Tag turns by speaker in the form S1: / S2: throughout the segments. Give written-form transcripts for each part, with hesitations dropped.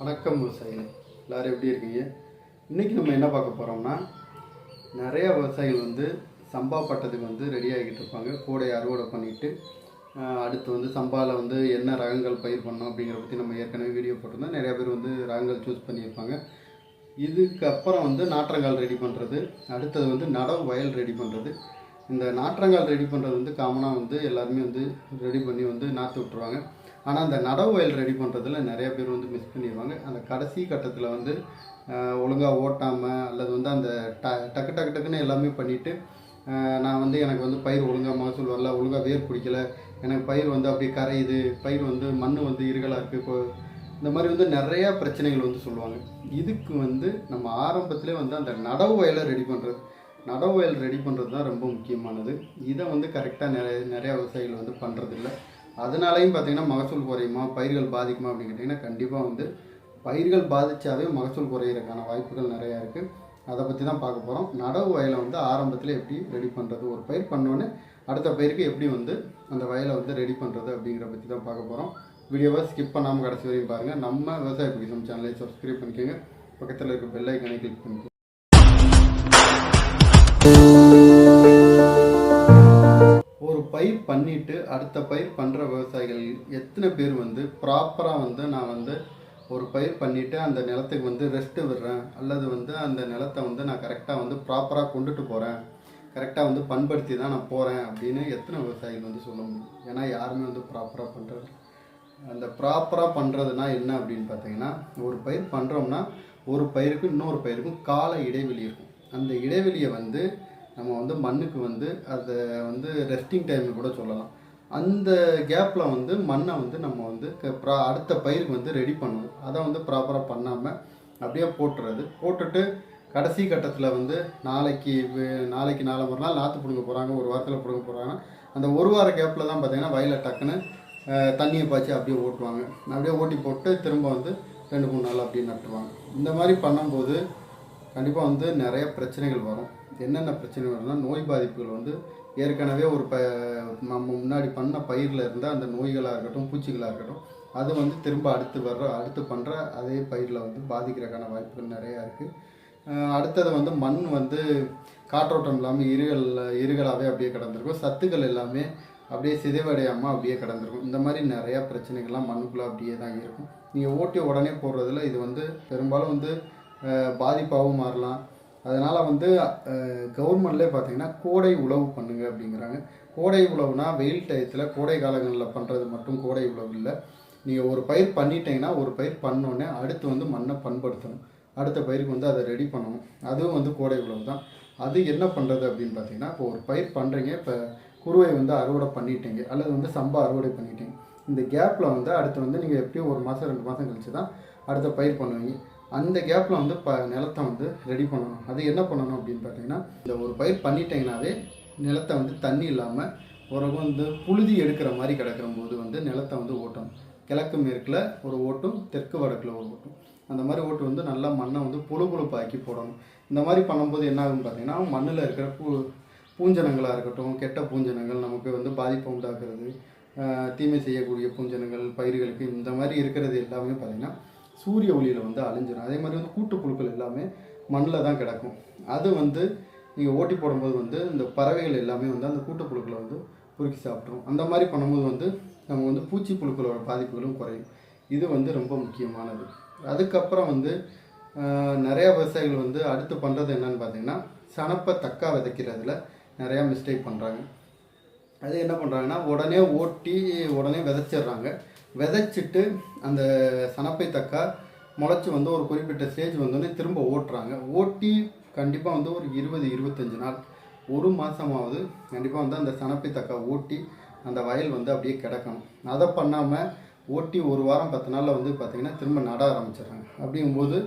S1: வணக்கம் விவசாயிகள் எல்லோரும் எப்படி இருக்கீங்க? இன்றைக்கி நம்ம என்ன பார்க்க போகிறோம்னா, நிறையா விவசாயிகள் சம்பா பட்டத்துக்கு ரெடி ஆகிக்கிட்டு இருப்பாங்க. கோடை அறுவடை பண்ணிவிட்டு அடுத்து சம்பாவில் என்ன ரகங்கள் பயிர் பண்ணோம் அப்படிங்கிறத பற்றி நம்ம ஏற்கனவே வீடியோ போட்டிருந்தோம். நிறையா பேர் ரகங்கள் சூஸ் பண்ணியிருப்பாங்க. இதுக்கப்புறம் நாற்றங்கால் ரெடி பண்ணுறது, அடுத்தது நடவு வயல் ரெடி பண்ணுறது. இந்த நாற்றங்கால் ரெடி பண்ணுறது காமனாக எல்லாருமே ரெடி பண்ணி நாற்று விட்டுருவாங்க. ஆனால் அந்த நடவு வயல் ரெடி பண்ணுறதுல நிறைய பேர் மிஸ் பண்ணிடுவாங்க. அந்த கடைசி கட்டத்தில் ஒழுங்காக ஓட்டாமல் அல்லது அந்த டக்கு டக்கு டக்குன்னு எல்லாமே பண்ணிவிட்டு நான் எனக்கு பயிர் ஒழுங்காக மகசூல் வரல, ஒழுங்காக வேர் பிடிக்கலை, எனக்கு பயிர் அப்படியே கரையுது, பயிர் மண் இருகலாக இருக்குது, இப்போ இந்த மாதிரி நிறையா பிரச்சனைகள் சொல்லுவாங்க. இதுக்கு நம்ம ஆரம்பத்திலே அந்த நடவு வயலை ரெடி பண்ணுறது, நடவு வயல் ரெடி பண்ணுறது தான் ரொம்ப முக்கியமானது. இதை கரெக்டாக நிறையா விவசாயிகள் பண்ணுறதில்ல. அதனாலையும் பார்த்திங்கன்னா மகசூல் குறையுமா, பயிர்கள் பாதிக்குமா அப்படின்னு கேட்டிங்கன்னா கண்டிப்பாக பயிர்கள் பாதித்தாவே மகசூல் குறையிறதுக்கான வாய்ப்புகள் நிறையா இருக்குது. அதை பற்றி தான் பார்க்க போகிறோம். நடவு வயலை ஆரம்பத்தில் எப்படி ரெடி பண்ணுறது, ஒரு பயிர் பண்ணோன்னே அடுத்த பயிருக்கு எப்படி அந்த வயலை ரெடி பண்ணுறது அப்படிங்கிற பற்றி தான் பார்க்க போகிறோம். வீடியோவை ஸ்கிப் பண்ணாமல் கடைசி வரையும் பாருங்கள். நம்ம விவசாய பொக்கிஷம் சேனலை சப்ஸ்கிரைப் பண்ணிக்கோங்க, பக்கத்தில் இருக்க பெல் ஐக்கானை கிளிக் பண்ணிக்கோங்க. ஒரு பயிர் பண்ணிவிட்டு அடுத்த பயிர் பண்ணுற விவசாயிகள் எத்தனை பேர் ப்ராப்பராக நான் ஒரு பயிர் பண்ணிவிட்டு அந்த நிலத்துக்கு ரெஸ்ட்டு விடுறேன், அல்லது அந்த நிலத்தை நான் கரெக்டாக ப்ராப்பராக கொண்டுட்டு போகிறேன், கரெக்டாக பண்படுத்தி தான் நான் போகிறேன் அப்படின்னு எத்தனை விவசாயிகள் சொல்ல முடியும்? ஏன்னா யாருமே ப்ராப்பராக பண்ணுறது. அந்த ப்ராப்பராக பண்ணுறதுனா என்ன அப்படின்னு பார்த்தீங்கன்னா, ஒரு பயிர் பண்ணுறோம்னா ஒரு பயிருக்கு இன்னொரு பயிருக்கும் கால இடைவெளி இருக்கும். அந்த இடைவெளியை நம்ம மண்ணுக்கு அதை ரெஸ்டிங் டைம்னு கூட சொல்லலாம். அந்த கேப்பில் மண்ணை நம்ம அடுத்த பயிருக்கு ரெடி பண்ணணும். அதை ப்ராப்பராக பண்ணாமல் அப்படியே போட்டுட்டு கடைசி கட்டத்தில் நாளைக்கு நாளை மறுநாள் நாற்று பிடுங்க போகிறாங்க, ஒரு வாரத்தில் பிடுங்க போகிறாங்கன்னா அந்த ஒரு வார கேப்பில் தான் பார்த்திங்கன்னா வயலை டக்குன்னு தண்ணியை பாய்ச்சி அப்படியே ஓட்டுவாங்க. அப்படியே ஓட்டி போட்டு திரும்ப 2-3 நாள் அப்படியே நட்டுருவாங்க. இந்த மாதிரி பண்ணும்போது கண்டிப்பாக நிறைய பிரச்சனைகள் வரும். என்னென்ன பிரச்சனை வரும்னா, நோய் பாதிப்புகள் ஏற்கனவே ஒரு நம்ம முன்னாடி பண்ண பயிரில் இருந்தால் அந்த நோய்களாக இருக்கட்டும், பூச்சிகளாக இருக்கட்டும், அது திரும்ப அடுத்து பண்ணுற அதே பயிரில் பாதிக்கிறதுக்கான வாய்ப்புகள் நிறையா இருக்குது. அடுத்தது மண் காற்றோட்டம் இல்லாமல் இருகலாகவே அப்படியே கிடந்திருக்கும். சத்துக்கள் எல்லாமே அப்படியே சிதைவடையாமல் அப்படியே கிடந்திருக்கும். இந்த மாதிரி நிறையா பிரச்சனைகள்லாம் மண்ணுக்குள்ளே அப்படியே தான் இருக்கும். நீங்கள் ஓட்டி உடனே போடுறதுல இது பெரும்பாலும் பாதிப்பாகவும் மாறலாம். அதனால் கவர்மெண்ட்லேயே பார்த்திங்கன்னா கோடை உழவு பண்ணுங்க அப்படிங்கிறாங்க. கோடை உழவுனா வெயில் டயத்தில் கோடை காலங்களில் பண்ணுறது மட்டும் கோடை உழவு இல்லை. நீங்கள் ஒரு பயிர் பண்ணிட்டீங்கன்னா ஒரு பயிர் பண்ணோன்னே அடுத்து மண்ணை பண்படுத்தணும், அடுத்த பயிருக்கு அதை ரெடி பண்ணணும். அதுவும் கோடை உழவு தான். அது என்ன பண்ணுறது அப்படின்னு பார்த்தீங்கன்னா, இப்போ ஒரு பயிர் பண்ணுறீங்க, இப்போ குருவை அறுவடை பண்ணிட்டீங்க அல்லது சம்பா அறுவடை பண்ணிட்டீங்க. இந்த கேப்பில் அடுத்து நீங்கள் எப்படியும் 1 மாதம் 2 மாதம் கழிச்சு தான் அடுத்த பயிர் பண்ணுவீங்க. அந்த கேப்பில் நிலத்தை ரெடி பண்ணணும். அது என்ன பண்ணணும் அப்படின்னு பார்த்தீங்கன்னா, இந்த ஒரு பயிர் பண்ணிட்டீங்கன்னாவே நிலத்தை தண்ணி இல்லாமல் ஒரு புழுதி எடுக்கிற மாதிரி கிடக்கிற போது நிலத்தை ஓட்டணும். கிழக்கு மேற்கில் ஒரு ஓட்டும், தெற்கு வடக்கில் ஒரு ஓட்டும். அந்த மாதிரி ஓட்டு நல்லா மண்ணை புழுப்பாக்கி போடணும். இந்த மாதிரி பண்ணும்போது என்ன ஆகுன்னு பார்த்தீங்கன்னா, மண்ணில் இருக்கிற பூஞ்சனங்களாக இருக்கட்டும், கெட்ட பூஞ்சனங்கள் நமக்கு பாதிப்பை உண்டாக்குறது, தீமை செய்யக்கூடிய பூஞ்சனங்கள் பயிர்களுக்கு, இந்த மாதிரி இருக்கிறது எல்லாமே பார்த்திங்கன்னா சூரிய ஒளியில் அழிஞ்சிடும். அதே மாதிரி கூட்டுப்புழுக்கள் எல்லாமே மண்ணில் தான் கிடக்கும். அது நீங்கள் ஓட்டி போடும்போது இந்த பறவைகள் எல்லாமே அந்த கூட்டுப்புழுக்களை பொறுக்கி சாப்பிட்ரும். அந்த மாதிரி பண்ணும்போது நம்ம பூச்சி புழுக்களோட பாதிப்புகளும் குறையும். இது ரொம்ப முக்கியமானது. அதுக்கப்புறம் நிறையா விவசாயிகள் அடுத்து பண்ணுறது என்னன்னு பார்த்தீங்கன்னா, சனப்பை தக்கா விதைக்கிறதுல நிறையா மிஸ்டேக் பண்ணுறாங்க. அது என்ன பண்ணுறாங்கன்னா, உடனே ஓட்டி உடனே விதைச்சிட்றாங்க. விதைச்சிட்டு அந்த சனப்பை தக்கா முளைச்சி ஒரு குறிப்பிட்ட ஸ்டேஜ் வந்தோடனே திரும்ப ஓட்டுறாங்க. ஓட்டி கண்டிப்பாக ஒரு 20-25 நாள், 1 மாதமாவது கண்டிப்பாக அந்த சனப்பை தக்கா ஓட்டி அந்த வயல் அப்படியே கிடக்கணும். அதை பண்ணாமல் ஓட்டி 1 வாரம் 10 நாளில் பார்த்திங்கன்னா திரும்ப நட ஆரம்பிச்சிடுறாங்க. அப்படிங்கும்போது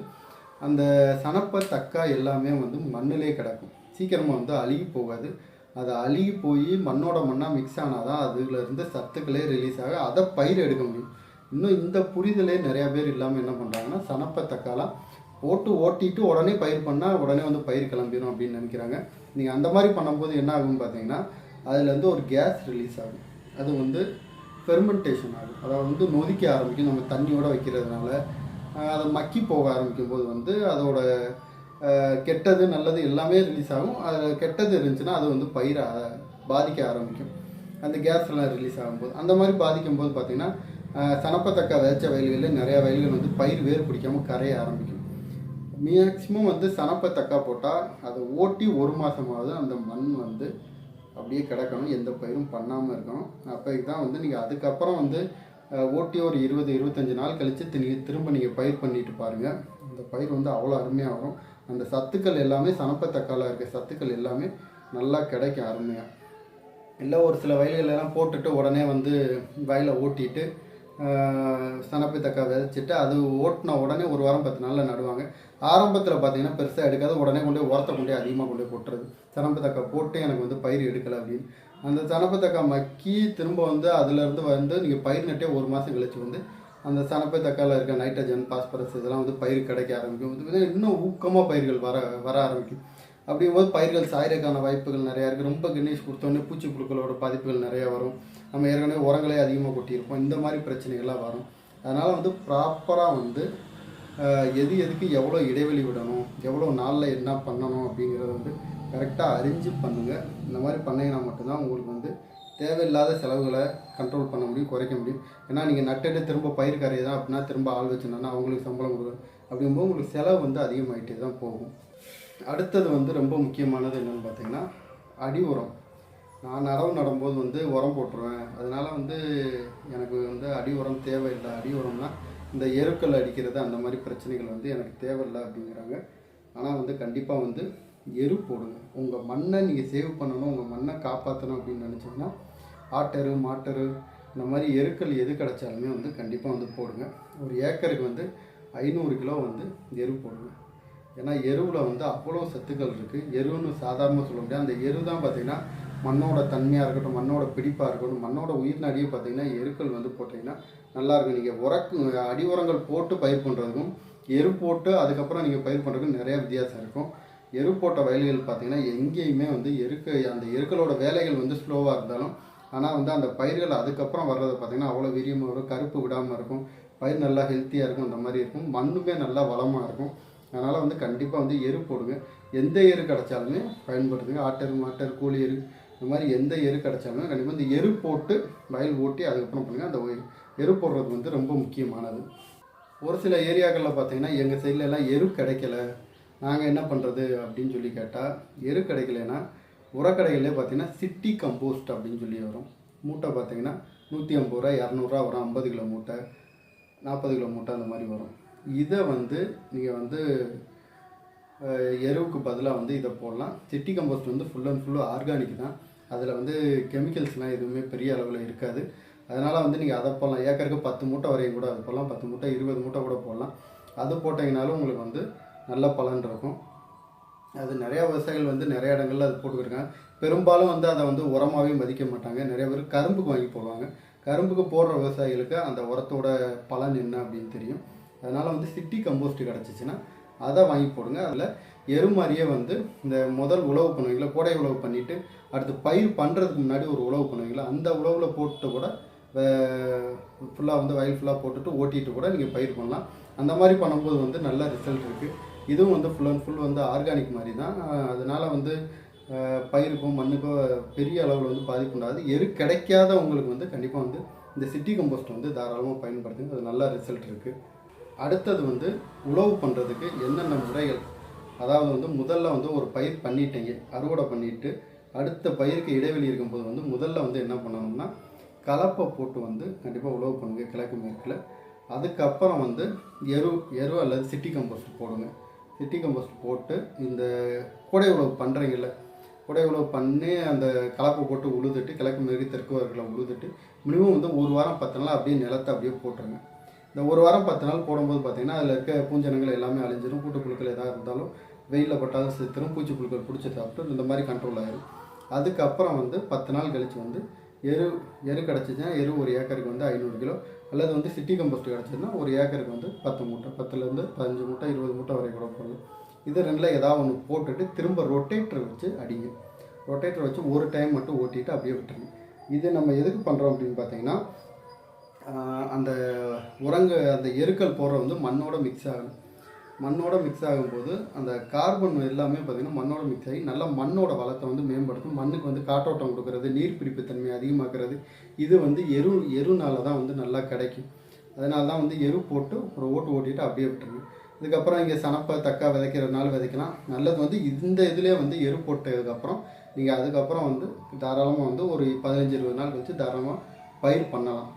S1: அந்த சனப்பை தக்கா எல்லாமே மண்ணிலே கிடக்கும். சீக்கிரமாக அழுகி போகாது. அது அழுகி போய் மண்ணோட மண்ணாக மிக்ஸ் ஆனால் தான் அதுலேருந்து சத்துக்களே ரிலீஸ் ஆக அதை பயிர் எடுக்க முடியும். இன்னும் இந்த புரிதலே நிறையா பேர் இல்லாமல் என்ன பண்ணுறாங்கன்னா, சனப்பை தக்காலாம் ஓட்டிட்டு உடனே பயிர் பண்ணால் உடனே பயிர் கிளம்பிடும் அப்படின்னு நினைக்கிறாங்க. நீங்கள் அந்த மாதிரி பண்ணும்போது என்ன ஆகும்னு பார்த்தீங்கன்னா, அதுலேருந்து ஒரு கேஸ் ரிலீஸ் ஆகும். அது ஃபெர்மெண்டேஷன் ஆகும். அதாவது நொதிக்க ஆரம்பிக்கும். நம்ம தண்ணியோடு வைக்கிறதுனால அதை மக்கி போக ஆரம்பிக்கும் போது வந்து அதோட கெட்டது நல்லது எல்லாமே ரிலீஸ் ஆகும். அதில் கெட்டது இருந்துச்சுன்னா அது வந்து பயிரை பாதிக்க ஆரம்பிக்கும். அந்த கேஸ் எல்லாம் ரிலீஸ் ஆகும்போது அந்த மாதிரி பாதிக்கும் போது பார்த்திங்கன்னா சனப்பத்தக்கா விதைச்ச வயல்களில் நிறையா வயல்கள் வந்து பயிர் வேர் பிடிக்காமல் கரைய ஆரம்பிக்கும். மேக்சிமம் வந்து சனப்பத்தக்கா போட்டால் அதை ஓட்டி 1 மாதமாவது அந்த மண் வந்து அப்படியே கிடக்கணும், எந்த பயிரும் பண்ணாமல் இருக்கணும். அப்போ இதுதான் வந்து நீங்கள் அதுக்கப்புறம் வந்து ஓட்டி ஒரு 20-25 நாள் கழித்து திரும்ப நீங்கள் பயிர் பண்ணிட்டு பாருங்கள். அந்த பயிர் வந்து அவ்வளோ அருமையாக வரும். அந்த சத்துக்கள் எல்லாமே சனப்பத்தக்கால இருக்க சத்துக்கள் எல்லாமே நல்லா கிடைக்கும் அருமையாக. இல்லை ஒரு சில வயல்களெல்லாம் போட்டுட்டு உடனே வந்து வயலை ஓட்டிட்டு சனப்பத்தக்காய் விதைச்சிட்டு அது ஓட்டின உடனே 1 வாரம் 10 நாளில் நடுவாங்க. ஆரம்பத்தில் பார்த்தீங்கன்னா பெருசாக எடுக்காது, உடனே கொண்டு உரத்தை கொண்டு அதிகமாக கொண்டு கொட்டுறது. சனப்பத்தக்காய் போட்டு எனக்கு வந்து பயிர் எடுக்கலை அப்படின்னு அந்த சனப்பத்தக்காய் மக்கி திரும்ப வந்து அதுலேருந்து வந்து நீங்கள் பயிர் நட்டே 1 மாதம் கழிச்சு வந்து அந்த சனப்பத்தக்காயில் இருக்க நைட்ரஜன் பாஸ்பரஸ் இதெல்லாம் வந்து பயிர் கிடைக்க ஆரம்பிக்கும். இன்னும் ஊக்கமாக பயிர்கள் வர ஆரம்பிக்கும். அப்படிங்கும்போது பயிர்கள் சாயறதுக்கான வாய்ப்புகள் நிறையா இருக்குது. ரொம்ப கணேஷ் கொடுத்தோடனே பூச்சி புழுக்களோட பாதிப்புகள் நிறையா வரும். நம்ம ஏற்கனவே உரங்களே அதிகமாக கொட்டியிருப்போம். இந்த மாதிரி பிரச்சனைகள்லாம் வரும். அதனால் வந்து ப்ராப்பராக வந்து எதுக்கு எவ்வளோ இடைவெளி விடணும், எவ்வளோ நாளில் என்ன பண்ணணும் அப்படிங்கிறத வந்து கரெக்டாக அறிஞ்சு பண்ணுங்கள். இந்த மாதிரி பண்ணிங்கன்னா மட்டும்தான் உங்களுக்கு வந்து தேவையில்லாத செலவுகளை கண்ட்ரோல் பண்ண முடியும், குறைக்க முடியும். ஏன்னா நீங்கள் நட்டுட்டு திரும்ப பயிர் கரையை அப்படின்னா திரும்ப ஆள் வச்சுருந்தோன்னா அவங்களுக்கு சம்பளம் கொடுக்கணும். அப்படிங்கும்போது உங்களுக்கு செலவு வந்து அதிகமாகிட்டே தான் போகும். அடுத்தது வந்து ரொம்ப முக்கியமானது என்னென்னு பார்த்தீங்கன்னா அடி உரம். நான் நடும்போது வந்து உரம் போட்டுருவேன். அதனால் வந்து எனக்கு வந்து அடி உரம் தேவையில்லை. அடி உரம்னா இந்த எருக்கள் அடிக்கிறது அந்த மாதிரி பிரச்சனைகள் வந்து எனக்கு தேவையில்லை அப்படிங்கிறாங்க. ஆனால் வந்து கண்டிப்பாக வந்து எரு போடுங்க. உங்கள் மண்ணை நீங்கள் சேவ் பண்ணணும், உங்கள் மண்ணை காப்பாற்றணும் அப்படின்னு நினச்சிங்கன்னா ஆட்டரு மாட்டரு இந்த மாதிரி எருக்கள் எது கிடைச்சாலுமே வந்து கண்டிப்பாக வந்து போடுங்க. ஒரு ஏக்கருக்கு வந்து 500 கிலோ வந்து எரு போடுங்க. ஏன்னா எருவில் வந்து அவ்வளோ சத்துக்கள் இருக்குது. எருன்னு சாதாரணமாக சொல்ல முடியாது. அந்த எரு தான் பார்த்திங்கன்னா மண்ணோட தன்மையாக இருக்கட்டும், மண்ணோட பிடிப்பாக இருக்கட்டும், மண்ணோட உயிர் நாடியே பார்த்திங்கன்னா எருக்கள் வந்து போட்டிங்கன்னா நல்லாயிருக்கும். நீங்கள் அடி உரங்கள் போட்டு பயிர் பண்ணுறதுக்கும் எரு போட்டு அதுக்கப்புறம் நீங்கள் பயிர் பண்ணுறதுக்கும் நிறையா வித்தியாசம் இருக்கும். எரு போட்ட வயல்கள் பார்த்திங்கன்னா எங்கேயுமே வந்து அந்த எருக்களோட வேலைகள் வந்து ஸ்லோவாக இருந்தாலும் ஆனால் வந்து அந்த பயிர்கள் அதுக்கப்புறம் வர்றது பார்த்திங்கன்னா அவ்வளோ வீரியமாக வரும், கருப்பு விடாமல் இருக்கும், பயிர் நல்லா ஹெல்த்தியாக இருக்கும், இந்த மாதிரி இருக்கும், மண்ணுமே நல்லா வளமாக இருக்கும். அதனால் வந்து கண்டிப்பாக வந்து எரு போடுங்க. எந்த எரு கிடச்சாலுமே பயன்படுத்துங்க. ஆட்டரு மாட்டரு கோழி எரு இந்த மாதிரி எந்த எரு கிடச்சாலுமே கண்டிப்பாக இந்த எரு போட்டு வயல் ஓட்டி அதுக்கப்புறம் பண்ணுங்கள். அந்த எரு போடுறது வந்து ரொம்ப முக்கியமானது. ஒரு சில ஏரியாக்களில் பார்த்திங்கன்னா எங்கள் சைட்லலாம் எரு கிடைக்கல, நாங்கள் என்ன பண்ணுறது அப்படின்னு சொல்லி கேட்டால், எரு கிடைக்கலன்னா உரக்கடைகளே பார்த்திங்கன்னா சிட்டி கம்போஸ்ட் அப்படின்னு சொல்லி வரும். மூட்டை பார்த்திங்கன்னா 150 ரூபா 200 ரூபா வரும். 50 கிலோ மூட்டை 40 கிலோ மூட்டை அந்த மாதிரி வரும். இதை வந்து நீங்கள் வந்து எருவுக்கு பதிலாக வந்து இதை போடலாம். சிட்டி கம்போஸ்ட் வந்து ஃபுல் அண்ட் ஃபுல்லு ஆர்கானிக் தான். அதில் வந்து கெமிக்கல்ஸ்லாம் எதுவுமே பெரிய அளவில் இருக்காது. அதனால் வந்து நீங்கள் அதை போடலாம். ஏக்கருக்கு 10 மூட்டை வரையும் கூட அது போடலாம். 10 மூட்டை 20 மூட்டை கூட போடலாம். அது போட்டிங்கனாலும் உங்களுக்கு வந்து நல்ல பலன் இருக்கும். அது நிறையா விவசாயிகள் வந்து நிறைய இடங்களில் அது போட்டுக்கிருக்காங்க. பெரும்பாலும் வந்து அதை வந்து உரமாகவே மதிக்க மாட்டாங்க. நிறைய பேர் கரும்புக்கு வாங்கி போடுவாங்க. கரும்புக்கு போடுற விவசாயிகளுக்கு அந்த உரத்தோட பலன் என்ன அப்படின்னு தெரியும். அதனால் வந்து சிட்டி கம்போஸ்ட் கிடச்சிச்சின்னா அதை வாங்கி போடுங்க. அதில் எரு மாதிரியே வந்து இந்த முதல் உழவு பண்ணுவீங்களா, கோடை உழவு பண்ணிவிட்டு அடுத்து பயிர் பண்ணுறதுக்கு முன்னாடி ஒரு உழவு பண்ணுவீங்களா, அந்த உழவில் போட்டு கூட ஃபுல்லாக வந்து வயல் ஃபுல்லாக போட்டுட்டு ஓட்டிட்டு கூட நீங்கள் பயிர் பண்ணலாம். அந்த மாதிரி பண்ணும்போது வந்து நல்ல ரிசல்ட் இருக்குது. இதுவும் வந்து ஃபுல் அண்ட் ஃபுல் வந்து ஆர்கானிக் மாதிரி தான். அதனால் வந்து பயிருக்கும் மண்ணுக்கும் பெரிய அளவில் வந்து பாதிப்பு உண்டாது. எரு கிடைக்காதவங்களுக்கு வந்து கண்டிப்பாக வந்து இந்த சிட்டி கம்போஸ்ட் வந்து தாராளமாக பயன்படுத்துங்க. அது நல்ல ரிசல்ட் இருக்குது. அடுத்தது வந்து உழவு பண்ணுறதுக்கு என்னென்ன முறைகள், அதாவது வந்து முதல்ல வந்து ஒரு பயிர் பண்ணிட்டீங்க, அறுவடை பண்ணிவிட்டு அடுத்த பயிருக்கு இடைவெளி இருக்கும்போது வந்து முதல்ல வந்து என்ன பண்ணணும்னா கலப்பை போட்டு வந்து கண்டிப்பாக உழவு பண்ணுங்க கிழக்கு மேற்கில். அதுக்கப்புறம் வந்து எரு அல்லது சிட்டி கம்போஸ்ட் போடுங்க. சிட்டி கம்போஸ்ட் போட்டு இந்த கோடை உழவு பண்ணுறீங்கல்ல, கோடை உழவு பண்ணி அந்த கலப்பை போட்டு உழுதுட்டு கிழக்கு மேற்கு தெற்கு வர்க்கில் உழுதுட்டு மினிமம் வந்து 1 வாரம் 10 நாள் அப்படியே நிலத்தை அப்படியே போட்டுருங்க. இந்த 1 வாரம் 10 நாள் போடும்போது பார்த்திங்கன்னா அதில் இருக்க பூஞ்சனங்கள் எல்லாமே அழிஞ்சிடும். கூட்டுப்புழுக்கள் எதாவது இருந்தாலும் வெயிலில் பட்டாலும் செத்துரும். பூச்சி புழுக்கள் பிடிச்சி சாப்பிட்டு இந்த மாதிரி கண்ட்ரோல் ஆகிடும். அதுக்கப்புறம் வந்து 10 நாள் கழித்து வந்து எரு கிடச்சிச்சின்னா எரு ஒரு ஏக்கருக்கு வந்து 500 கிலோ அல்லது வந்து சிட்டி கம்போஸ்ட் கிடச்சிதுன்னா ஒரு ஏக்கருக்கு வந்து 10 மூட்டை 10லேருந்து 15 மூட்டை 20 மூட்டை வரை கூட போடலாம். இது ரெண்டில் ஏதாவது ஒன்று போட்டுட்டு திரும்ப ரொட்டேட்டர் வச்சு அடிங்க. ரொட்டேட்டர் வச்சு ஒரு டைம் மட்டும் ஓட்டிட்டு அப்படியே விட்டுருங்க. இது நம்ம எதுக்கு பண்ணுறோம் அப்படின்னு பார்த்தீங்கன்னா அந்த அந்த எருக்கள் போடுற வந்து மண்ணோட மிக்ஸ் ஆகும். மண்ணோட மிக்ஸ் ஆகும்போது அந்த கார்பன் எல்லாமே பார்த்திங்கன்னா மண்ணோட மிக்ஸ் ஆகி நல்லா மண்ணோட வளத்தை வந்து மேம்படுத்தும். மண்ணுக்கு வந்து காற்றோட்டம் கொடுக்கறது, நீர் பிடிப்பு தன்மை அதிகமாக்குறது, இது வந்து எருனால தான் வந்து நல்லா கிடைக்கும். அதனால தான் வந்து எரு போட்டு ஒரு ஓட்டிட்டு அப்படியே விட்டுருங்க. இதுக்கப்புறம் இங்கே சனப்பை தக்கா விதைக்கிறதுனால விதைக்கலாம். நல்லது வந்து இந்த இதுலேயே வந்து எரு போட்டதுக்கப்புறம் நீங்கள் அதுக்கப்புறம் வந்து தாராளமாக வந்து ஒரு 15-20 நாள் கழிச்சு தாராளமாக பயிர் பண்ணலாம்.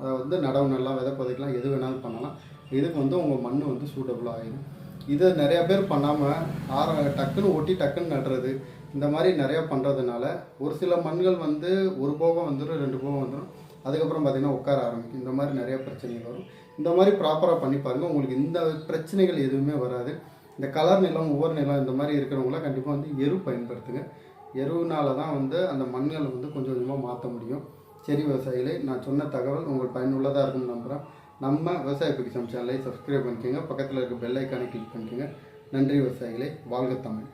S1: அதை வந்து நடவு நல்லா விதை புதைக்கலாம், எது வேணாலும் பண்ணலாம். இதுக்கு வந்து உங்கள் மண் வந்து சூட்டபுளாக ஆகிடும். இதை நிறையா பேர் பண்ணாமல் டக்குன்னு ஓட்டி டக்குன்னு நடுறது, இந்த மாதிரி நிறையா பண்ணுறதுனால ஒரு சில மண்கள் வந்து ஒரு போகம் வந்துடும், 2 போகம் வந்துடும். அதுக்கப்புறம் பார்த்திங்கன்னா உட்கார ஆரம்பிக்கும். இந்த மாதிரி நிறையா பிரச்சனைகள் வரும். இந்த மாதிரி ப்ராப்பராக பண்ணி பாருங்கள், உங்களுக்கு இந்த பிரச்சனைகள் எதுவுமே வராது. இந்த கலர் நிலம், ஒவ்வொரு நிலம் இந்த மாதிரி இருக்கிறவங்களாம் கண்டிப்பாக வந்து எரு பயன்படுத்துங்க. எருவினால தான் வந்து அந்த மண்களை வந்து கொஞ்சம் கொஞ்சமாக மாற்ற முடியும். சரி விவசாயிகளே, நான் சொன்ன தகவல் உங்களுக்கு பயனுள்ளதாக இருக்கும்னு நம்புகிறேன். நம்ம விவசாய பொக்கிஷம் சேனலை சப்ஸ்கிரைப் பண்ணிக்கோங்க, பக்கத்தில் இருக்க பெல் ஐக்கானை கிளிக் பண்ணிக்கோங்க. நன்றி விவசாயிகளே, வாழ்க தமிழ்.